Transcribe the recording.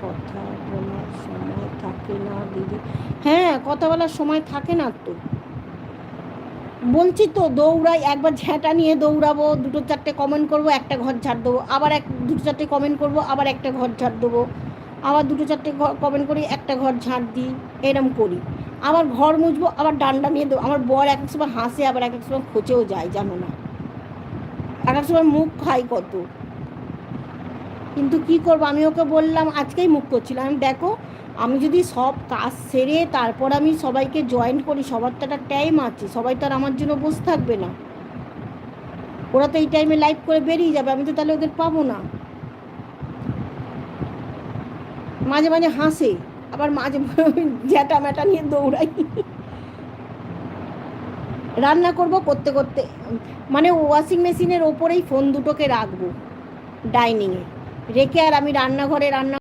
কথা বলার সময় থাকে না দিদি। হ্যাঁ, কথা বলার সময় থাকে না তো, বলছি তো দৌড়াই, একবার ঝ্যাঁটা নিয়ে দৌড়াবো, দুটো চারটে কমেন্ট করবো, একটা ঘর ঝাড় দেবো, আবার দুটো চারটে কমেন্ট করবো, আবার একটা ঘর ঝাড় দেবো, আবার দুটো চারটে কমেন্ট করি, একটা ঘর ঝাড় দিই, এরম করি। আবার ঘর মুছবো, আবার ডান্ডা নিয়ে দেবো। আমার বর এক এক সময় হাসে, আবার এক এক সময় খোঁচেও যায়, জানো না, এক এক সময় মুখ খাই কত। কিন্তু কি করবো, আমি ওকে বললাম, আজকেই মুখ করছিলাম, আমি দেখো আমি যদি সব কাজ সেরে তারপর আমি সবাইকে জয়েন করি, সবার তো একটা টাইম আছে, সবাই তো আর আমার জন্য বসে থাকবে না, ওরা তো এই টাইমে লাইভ করে বেরিয়ে যাবে, আমি তো তাহলে ওদের পাবো না। মাঝে মাঝে হাসে, আবার মাঝে জ্যাটা ম্যাটা নিয়ে দৌড়াই। রান্না করব করতে করতে, মানে ওয়াশিং মেশিনের ওপরেই ফোন দুটোকে রাখবো ডাইনিংয়ে রেখে, আর আমি রান্নাঘরে রান্না